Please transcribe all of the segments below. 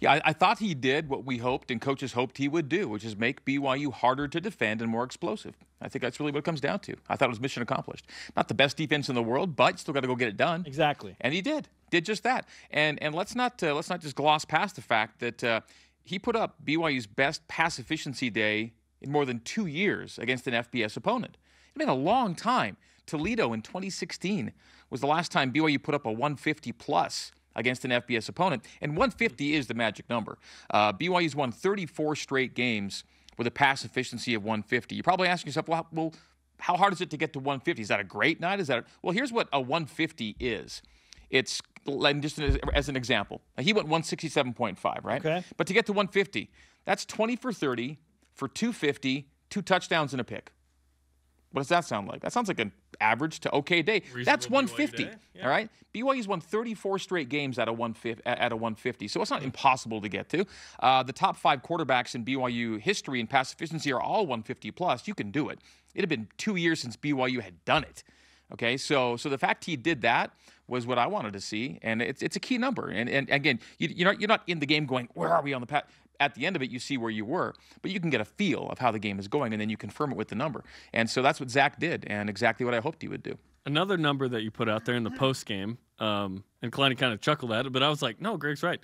Yeah, I thought he did what we hoped and coaches hoped he would do, which is make BYU harder to defend and more explosive. I think that's really what it comes down to. I thought it was mission accomplished. Not the best defense in the world, but still got to go get it done. Exactly. And he did just that. And let's not just gloss past the fact that he put up BYU's best pass efficiency day in more than 2 years against an FBS opponent. It's been a long time. Toledo in 2016 was the last time BYU put up a 150 plus against an FBS opponent, and 150 is the magic number. BYU's won 34 straight games with a pass efficiency of 150. You're probably asking yourself, well, how hard is it to get to 150? Is that a great night? Well, here's what a 150 is. It's just as an example. He went 167.5, right? Okay. But to get to 150, that's 20 for 30 for 250, 2 touchdowns and a pick. What does that sound like? That sounds like an average to okay day. Reasonable That's 150, yeah. all right? BYU's won 34 straight games at a 150, so it's not impossible to get to. The top 5 quarterbacks in BYU history in pass efficiency are all 150 plus. You can do it. It had been 2 years since BYU had done it. Okay, so the fact he did that was what I wanted to see, and it's a key number. And again, you're not in the game going, where are we on the path? At the end of it, you see where you were, but you can get a feel of how the game is going, and then you confirm it with the number. And so that's what Zach did, and exactly what I hoped he would do. Another number that you put out there in the post game, and Kalani kind of chuckled at it, but I was like, no, Greg's right.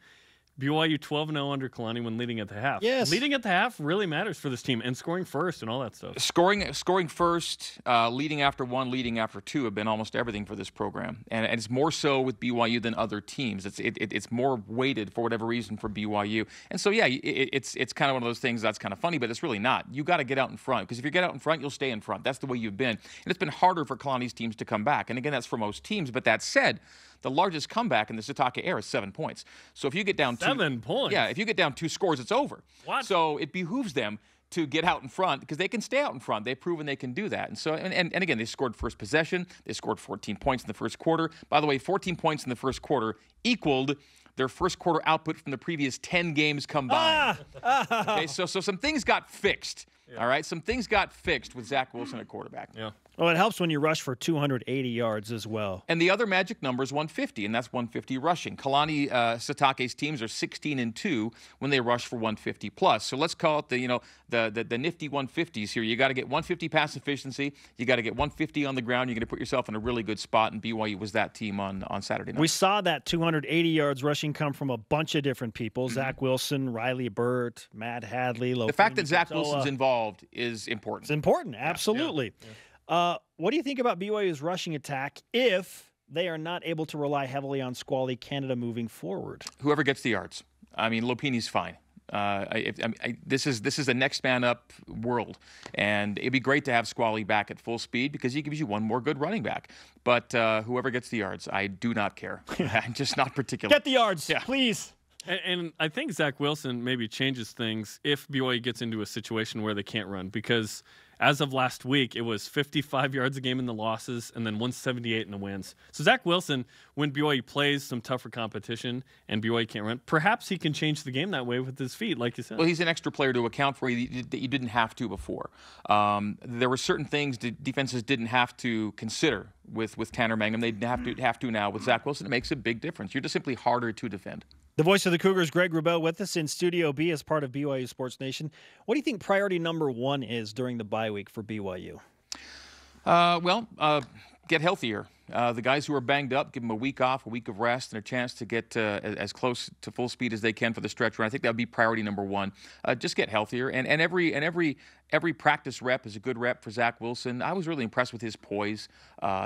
BYU 12-0 under Kalani when leading at the half. Yes. Leading at the half really matters for this team, and scoring first and all that stuff. Scoring first, leading after 1, leading after 2 have been almost everything for this program. And it's more so with BYU than other teams. It's more weighted for whatever reason for BYU. And so, yeah, it's kind of one of those things that's kind of funny, but it's really not. You got to get out in front, because if you get out in front, you'll stay in front. That's the way you've been. And it's been harder for Kalani's teams to come back. And again, that's for most teams. But that said, the largest comeback in the Sitake era is 7 points. So if you get down 7 points? Yeah, if you get down 2 scores, it's over. What? So it behooves them to get out in front, because they can stay out in front. They've proven they can do that. And so, and again, they scored first possession. They scored 14 points in the first quarter. By the way, 14 points in the first quarter equaled their first quarter output from the previous 10 games combined. Okay, so some things got fixed. Yeah. All right, some things got fixed with Zach Wilson at quarterback. Yeah. Well, it helps when you rush for 280 yards as well. And the other magic number is 150, and that's 150 rushing. Kalani Sitake's teams are 16-2 when they rush for 150 plus. So let's call it the nifty 150s here. You got to get 150 pass efficiency. You got to get 150 on the ground. You're going to put yourself in a really good spot, and BYU was that team on Saturday night. We saw that 280 yards rushing come from a bunch of different people. Mm-hmm. Zach Wilson, Riley Burt, Matt Hadley. The fact that Zach Wilson's involved is important. It's important, absolutely. Yeah. What do you think about BYU's rushing attack if they are not able to rely heavily on Squally Canada moving forward? Whoever gets the yards. I mean, Lopini's fine. This is a next man up world, and it'd be great to have Squally back at full speed, because he gives you one more good running back. But whoever gets the yards, I do not care. I'm just not particular. Get the yards, please. And I think Zach Wilson maybe changes things if BYU gets into a situation where they can't run, because as of last week, it was 55 yards a game in the losses and then 178 in the wins. So Zach Wilson, when BYU plays some tougher competition and BYU can't run, perhaps he can change the game that way with his feet, like you said. Well, he's an extra player to account for that you didn't have to before. There were certain things defenses didn't have to consider with Tanner Mangum. They have to now with Zach Wilson. It makes a big difference. You're just simply harder to defend. The voice of the Cougars, Greg Wrubell, with us in Studio B as part of BYU Sports Nation. What do you think priority number 1 is during the bye week for BYU? Get healthier. The guys who are banged up, give them a week off, a week of rest, and a chance to get as close to full speed as they can for the stretch run. I think that would be priority number 1. Just get healthier, and every practice rep is a good rep for Zach Wilson. I was really impressed with his poise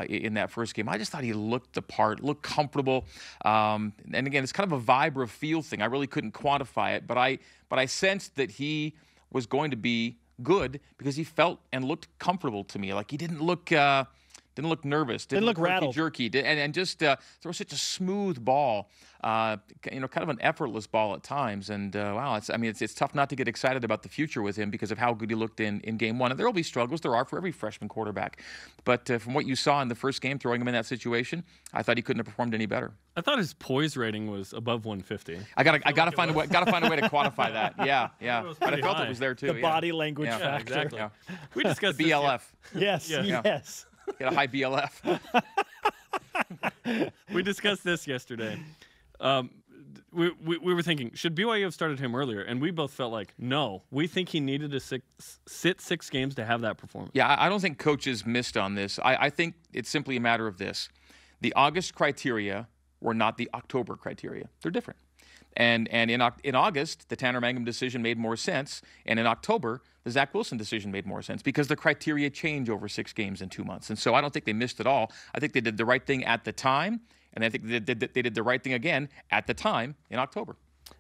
in that first game. I just thought he looked the part, looked comfortable. And again, it's kind of a vibe or a feel thing. I really couldn't quantify it, but I sensed that he was going to be good because he felt and looked comfortable to me. Like he didn't look nervous. Didn't look rattled. Jerky. And just throw such a smooth ball. Kind of an effortless ball at times. And wow, it's tough not to get excited about the future with him because of how good he looked in game 1. And there will be struggles. There are for every freshman quarterback. But from what you saw in the first game, throwing him in that situation, I thought he couldn't have performed any better. I thought his poise rating was above 150. I gotta find a way to quantify that. Yeah. But I felt it was there too. The body language factor. Exactly. Yeah. We discussed BLF. Yes. Get a high BLF. We discussed this yesterday. we were thinking, should BYU have started him earlier? And we both felt like, no. We think he needed to sit 6 games to have that performance. Yeah, I don't think coaches missed on this. I think it's simply a matter of this. The August criteria were not the October criteria. They're different. And in August, the Tanner Mangum decision made more sense. And in October, the Zach Wilson decision made more sense because the criteria change over 6 games in 2 months. And so I don't think they missed at all. I think they did the right thing at the time. And I think they did the right thing again at the time in October.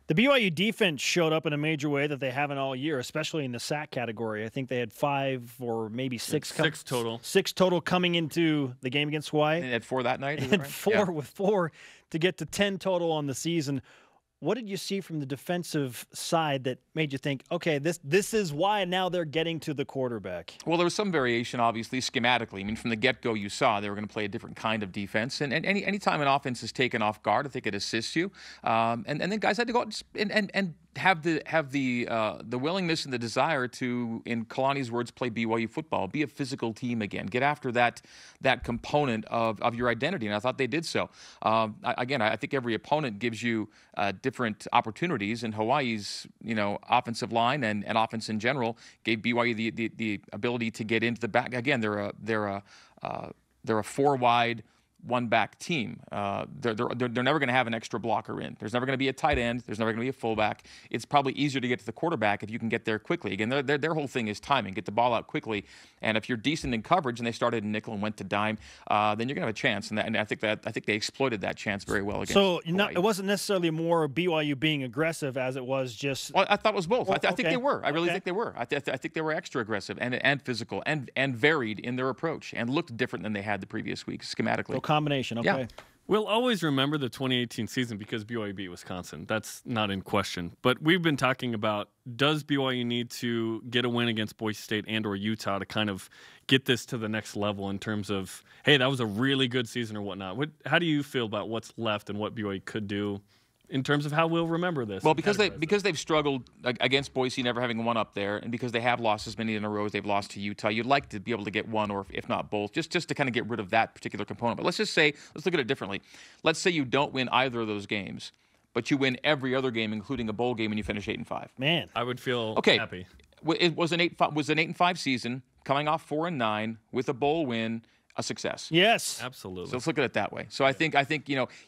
The BYU defense showed up in a major way that they haven't all year, especially in the sack category. I think they had 5 or maybe 6. 6 total. 6 total coming into the game against Hawaii. And they had 4 that night? And 4 with 4 to get to 10 total on the season. What did you see from the defensive side that made you think, okay, this is why now they're getting to the quarterback? Well, there was some variation, obviously, schematically. I mean, from the get-go, you saw they were going to play a different kind of defense. And any time an offense is taken off guard, I think it assists you. And then guys had to go out and have the willingness and the desire to, in Kalani's words, play BYU football, be a physical team again, get after that component of your identity, and I thought they did so. I think every opponent gives you different opportunities, and Hawaii's offensive line and offense in general gave BYU the ability to get into the back. Again, they're a 4-wide, 1-back team. They're never going to have an extra blocker in. There's never going to be a tight end. There's never going to be a fullback. It's probably easier to get to the quarterback if you can get there quickly. Again, their whole thing is timing. Get the ball out quickly. And if you're decent in coverage and they started in nickel and went to dime, then you're going to have a chance. And I think they exploited that chance very well against Hawaii. It wasn't necessarily more BYU being aggressive as it was just. Well, I thought it was both. I think they were. I really think they were. I think they were extra aggressive and physical and varied in their approach and looked different than they had the previous week schematically. Combination, okay. Yeah. We'll always remember the 2018 season because BYU beat Wisconsin. That's not in question. But we've been talking about, does BYU need to get a win against Boise State and or Utah to kind of get this to the next level in terms of, hey, that was a really good season or whatnot? How do you feel about what's left and what BYU could do in terms of how we'll remember this? Well, because they've struggled against Boise, never having one up there, and because they have lost as many in a row as they've lost to Utah, you'd like to be able to get one or if not both, just to kind of get rid of that particular component. But let's look at it differently. Let's say you don't win either of those games, but you win every other game, including a bowl game, and you finish 8-5. Man, I would feel happy. It was an 8-5 season, coming off 4-9 with a bowl win. A success. Yes, absolutely. So let's look at it that way. So I think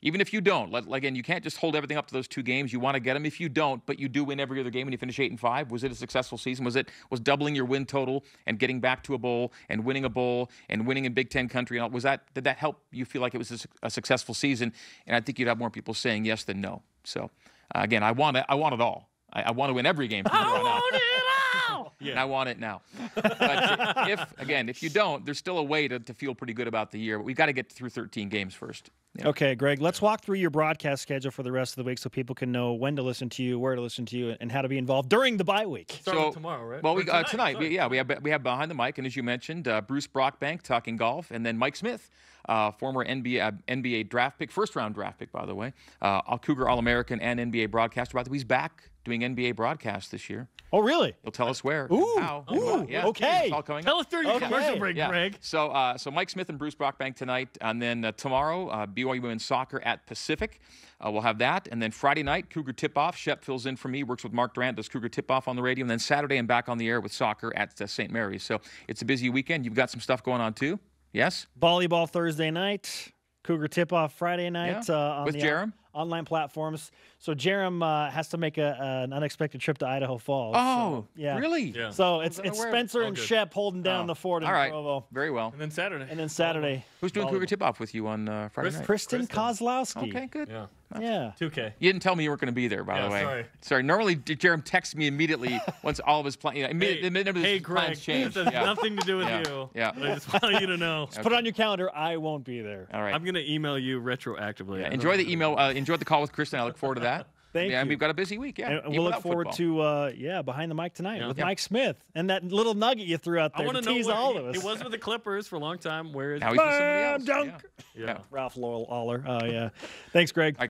even if you don't, again, you can't just hold everything up to those 2 games. You want to get them. If you don't, but you do win every other game and you finish 8-5, was it a successful season? Was doubling your win total and getting back to a bowl and winning in Big Ten country? Did that help you feel like it was a successful season? And I think you'd have more people saying yes than no. So again, I want it all. I want to win every game. From here on out. Yeah. And I want it now. But if you don't, there's still a way to feel pretty good about the year. But we've got to get through 13 games first. Yeah. Okay, Greg, let's walk through your broadcast schedule for the rest of the week so people can know when to listen to you, where to listen to you, and how to be involved during the bye week. Starting tomorrow, right? Well, tonight. We have Behind the Mic, and as you mentioned, Bruce Brockbank talking golf, and then Mike Smith, former NBA draft pick, first-round draft pick, by the way, Cougar All-American and NBA broadcaster. By the way, he's back doing NBA broadcasts this year. Oh, really? He'll tell us where. Ooh, and how. Yeah. Okay. It's all coming Tell up. us during your commercial break, Greg. So Mike Smith and Bruce Brockbank tonight, and then tomorrow, BYU Women's Soccer at Pacific. We'll have that. And then Friday night, Cougar Tip-Off. Shep fills in for me, works with Mark Durant, does Cougar Tip-Off on the radio. And then Saturday, I'm back on the air with soccer at St. Mary's. So it's a busy weekend. You've got some stuff going on, too? Yes? Volleyball Thursday night. Cougar Tip-Off Friday night. On with the Jerem? Online platforms. So Jerem has to make an unexpected trip to Idaho Falls. Oh, yeah. Really? Yeah. So it's Spencer and Shep holding down the fort in Provo. Very well. And then Saturday. Who's doing Cougar Tip-Off with you on Friday night? Kristen Kozlowski. Okay, good. Yeah. Yeah. 2K. You didn't tell me you weren't going to be there, by the way. Sorry. Normally, Jerem texts me immediately once all of his plans. Hey, Greg, change. This has nothing to do with you. Yeah. But I just want you to know. Just put it on your calendar. I won't be there. All right. I'm going to email you retroactively. Yeah, enjoy the email. Enjoy the call with Kristen. I look forward to that. Thank you. And we've got a busy week. Yeah. And we'll look forward to Behind the Mic tonight with Mike Smith and that little nugget you threw out there to tease all of us. He was with the Clippers for a long time. Where is now he's with somebody else. Dunk. Yeah. Ralph Lawler. Oh yeah. Thanks, Greg.